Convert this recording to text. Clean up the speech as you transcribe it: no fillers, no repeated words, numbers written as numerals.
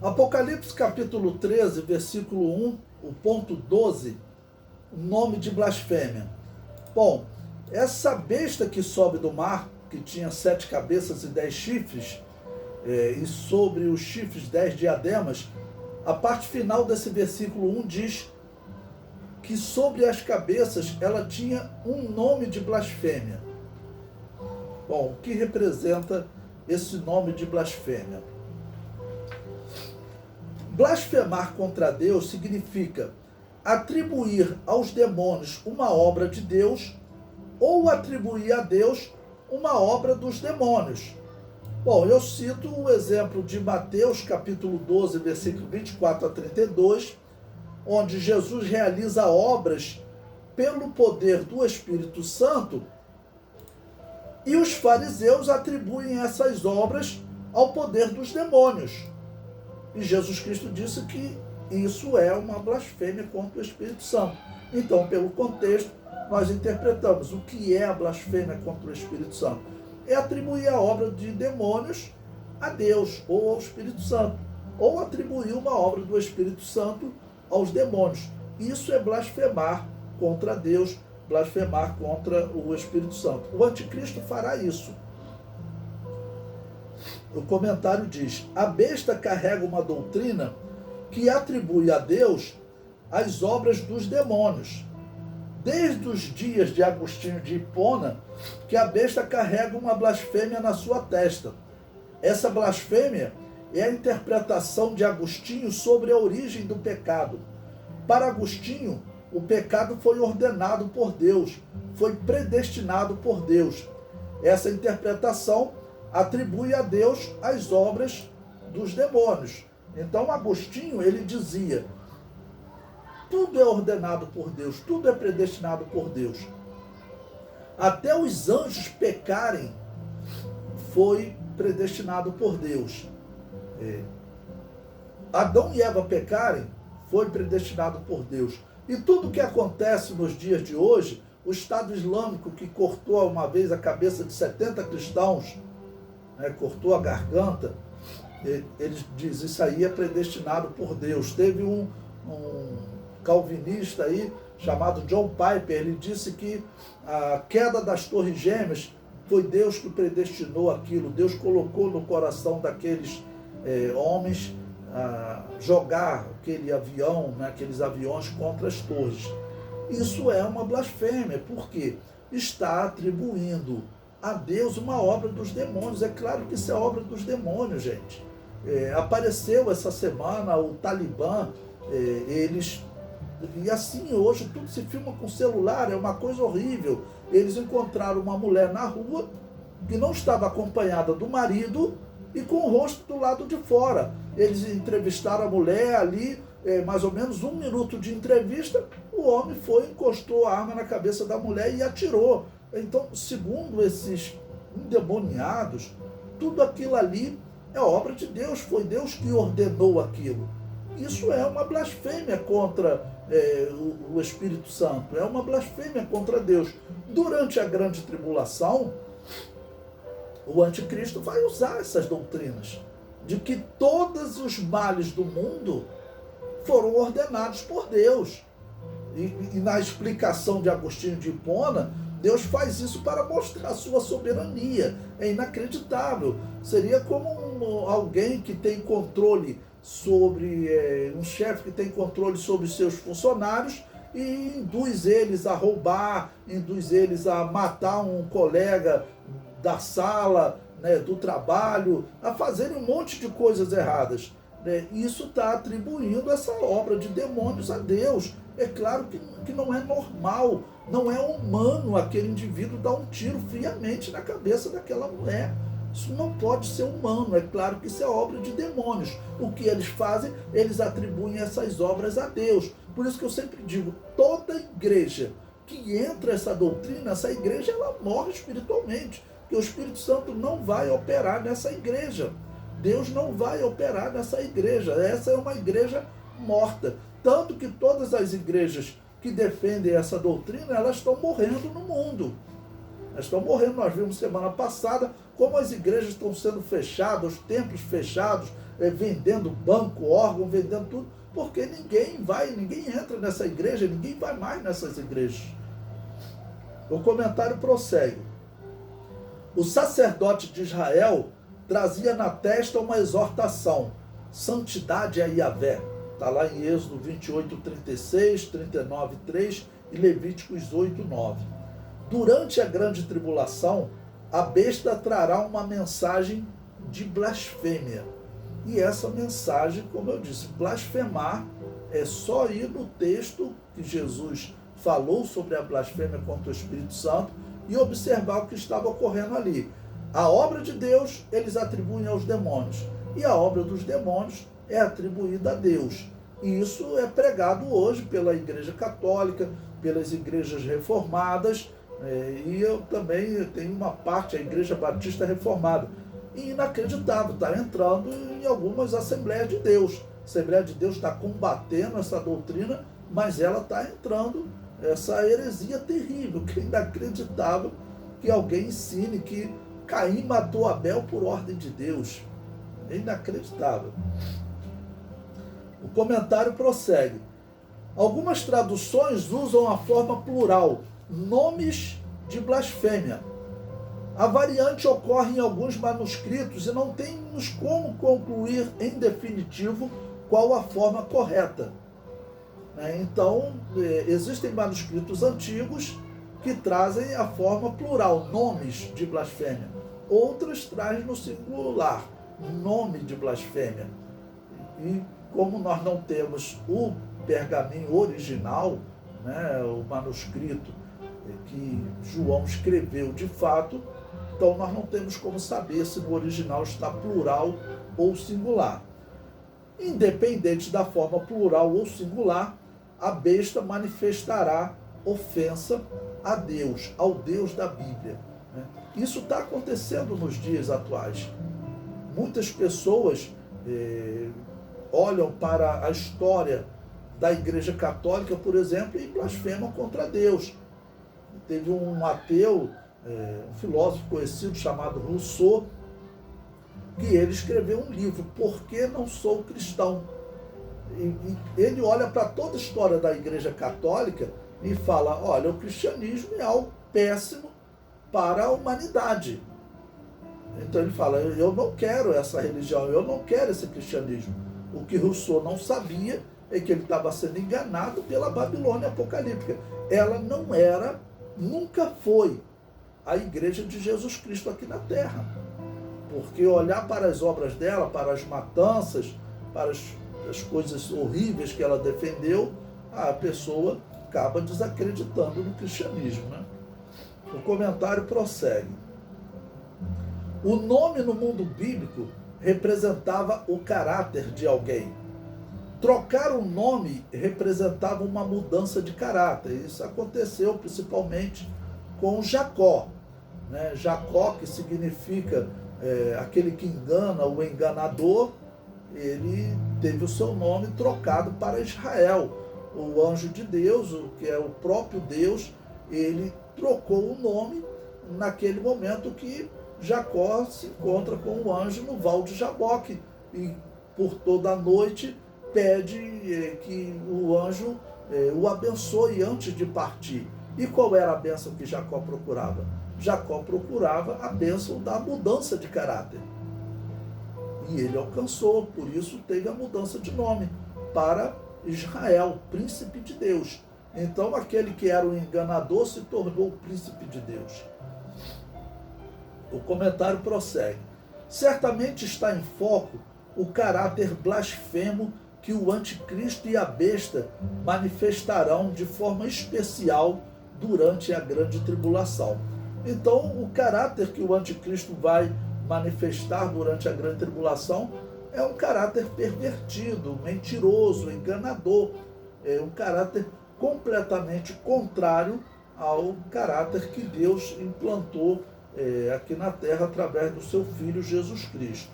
Apocalipse capítulo 13, versículo 1, o ponto 12, o nome de blasfêmia. Bom, essa besta que sobe do mar, que tinha 7 cabeças e 10 chifres, e sobre os chifres 10 diademas, a parte final desse versículo 1 diz que sobre as cabeças ela tinha um nome de blasfêmia. Bom, o que representa esse nome de blasfêmia? Blasfemar contra Deus significa atribuir aos demônios uma obra de Deus ou atribuir a Deus uma obra dos demônios. Bom, eu cito o exemplo de Mateus capítulo 12, versículo 24 a 32, onde Jesus realiza obras pelo poder do Espírito Santo e os fariseus atribuem essas obras ao poder dos demônios. E Jesus Cristo disse que isso é uma blasfêmia contra o Espírito Santo. Então, pelo contexto, nós interpretamos o que é a blasfêmia contra o Espírito Santo. É atribuir a obra de demônios a Deus ou ao Espírito Santo, ou atribuir uma obra do Espírito Santo aos demônios. Isso é blasfemar contra Deus, blasfemar contra o Espírito Santo. O anticristo fará isso. O comentário diz: a besta carrega uma doutrina que atribui a Deus as obras dos demônios. Desde os dias de Agostinho de Hipona, que a besta carrega uma blasfêmia na sua testa. Essa blasfêmia é a interpretação de Agostinho sobre a origem do pecado. Para Agostinho, o pecado foi ordenado por Deus, foi predestinado por Deus. Essa interpretação atribui a Deus as obras dos demônios. Então Agostinho, ele dizia: tudo é ordenado por Deus, tudo é predestinado por Deus. Até os anjos pecarem foi predestinado por Deus. Adão e Eva pecarem foi predestinado por Deus. E tudo que acontece nos dias de hoje, o Estado Islâmico que cortou uma vez a cabeça de 70 cristãos, cortou a garganta, eles dizem isso aí é predestinado por Deus. Teve um calvinista aí, chamado John Piper, ele disse que a queda das Torres Gêmeas foi Deus que predestinou aquilo. Deus colocou no coração daqueles homens jogar aquele avião, aqueles aviões contra as torres. Isso é uma blasfêmia, porque está atribuindo a Deus uma obra dos demônios. É claro que isso é obra dos demônios, gente. Apareceu essa semana o Talibã, e assim hoje tudo se filma com celular, é uma coisa horrível. Eles encontraram uma mulher na rua que não estava acompanhada do marido e com o rosto do lado de fora. Eles entrevistaram a mulher ali, mais ou menos 1 minuto de entrevista, o homem foi, encostou a arma na cabeça da mulher e atirou. Então, segundo esses endemoniados, tudo aquilo ali é obra de Deus, foi Deus que ordenou aquilo. Isso é uma blasfêmia contra o Espírito Santo, é uma blasfêmia contra Deus. Durante a grande tribulação, o anticristo vai usar essas doutrinas, de que todos os males do mundo foram ordenados por Deus. E na explicação de Agostinho de Hipona, Deus faz isso para mostrar a sua soberania. É inacreditável. Seria como alguém que tem controle sobre, um chefe que tem controle sobre os seus funcionários e induz eles a roubar, induz eles a matar um colega da sala, do trabalho, a fazerem um monte de coisas erradas. Isso está atribuindo essa obra de demônios a Deus. É claro que não é normal, não é humano aquele indivíduo dar um tiro friamente na cabeça daquela mulher. Isso não pode ser humano, é claro que isso é obra de demônios. O que eles fazem? Eles atribuem essas obras a Deus. Por isso que eu sempre digo, toda igreja que entra essa doutrina, essa igreja ela morre espiritualmente, porque o Espírito Santo não vai operar nessa igreja. Deus não vai operar nessa igreja. Essa é uma igreja morta. Tanto que todas as igrejas que defendem essa doutrina, elas estão morrendo no mundo. Elas estão morrendo. Nós vimos semana passada como as igrejas estão sendo fechadas, os templos fechados, vendendo banco, órgão, vendendo tudo, porque ninguém entra nessa igreja, ninguém vai mais nessas igrejas. O comentário prossegue. O sacerdote de Israel trazia na testa uma exortação: santidade a Yahvé. Está lá em Êxodo 28, 36, 39, 3 e Levíticos 8, 9. Durante a grande tribulação, a besta trará uma mensagem de blasfêmia. E essa mensagem, como eu disse, blasfemar é só ir no texto que Jesus falou sobre a blasfêmia contra o Espírito Santo e observar o que estava ocorrendo ali. A obra de Deus eles atribuem aos demônios e a obra dos demônios é atribuída a Deus. E isso é pregado hoje pela Igreja Católica, pelas igrejas reformadas, e eu também tenho uma parte, a Igreja Batista Reformada. E inacreditável, está entrando em algumas Assembleias de Deus. A Assembleia de Deus está combatendo essa doutrina, mas ela está entrando, essa heresia terrível, que é inacreditável que alguém ensine que Caim matou Abel por ordem de Deus. É inacreditável. O comentário prossegue. Algumas traduções usam a forma plural, nomes de blasfêmia. A variante ocorre em alguns manuscritos e não temos como concluir em definitivo qual a forma correta. Então, existem manuscritos antigos que trazem a forma plural, nomes de blasfêmia. Outros trazem no singular, nome de blasfêmia. E como nós não temos o pergaminho original, o manuscrito que João escreveu de fato, então nós não temos como saber se no original está plural ou singular. Independente da forma plural ou singular, a besta manifestará ofensa a Deus, ao Deus da Bíblia. Isso está acontecendo nos dias atuais. Muitas pessoas olham para a história da Igreja Católica, por exemplo, e blasfemam contra Deus. Teve um ateu, um filósofo conhecido chamado Rousseau, que ele escreveu um livro, Por que Não Sou Cristão? E ele olha para toda a história da Igreja Católica e fala, olha, o cristianismo é algo péssimo para a humanidade. Então ele fala, eu não quero essa religião, eu não quero esse cristianismo. O que Rousseau não sabia é que ele estava sendo enganado pela Babilônia apocalíptica. Ela não era, nunca foi a igreja de Jesus Cristo aqui na Terra. Porque olhar para as obras dela, para as matanças, para as coisas horríveis que ela defendeu, a pessoa acaba desacreditando no cristianismo. O comentário prossegue. O nome no mundo bíblico representava o caráter de alguém. Trocar o nome representava uma mudança de caráter. Isso aconteceu principalmente com Jacó. Jacó, que significa aquele que engana, o enganador, ele teve o seu nome trocado para Israel. O anjo de Deus, que é o próprio Deus, ele trocou o nome naquele momento que Jacó se encontra com o anjo no Val de Jaboque e por toda a noite pede que o anjo o abençoe antes de partir. E qual era a bênção que Jacó procurava? Jacó procurava a bênção da mudança de caráter. E ele alcançou, por isso teve a mudança de nome para Israel, príncipe de Deus. Então aquele que era o enganador se tornou o príncipe de Deus. O comentário prossegue. Certamente está em foco o caráter blasfemo que o anticristo e a besta manifestarão de forma especial durante a grande tribulação. Então, o caráter que o anticristo vai manifestar durante a grande tribulação é um caráter pervertido, mentiroso, enganador, é um caráter completamente contrário ao caráter que Deus implantou aqui na terra através do seu Filho Jesus Cristo.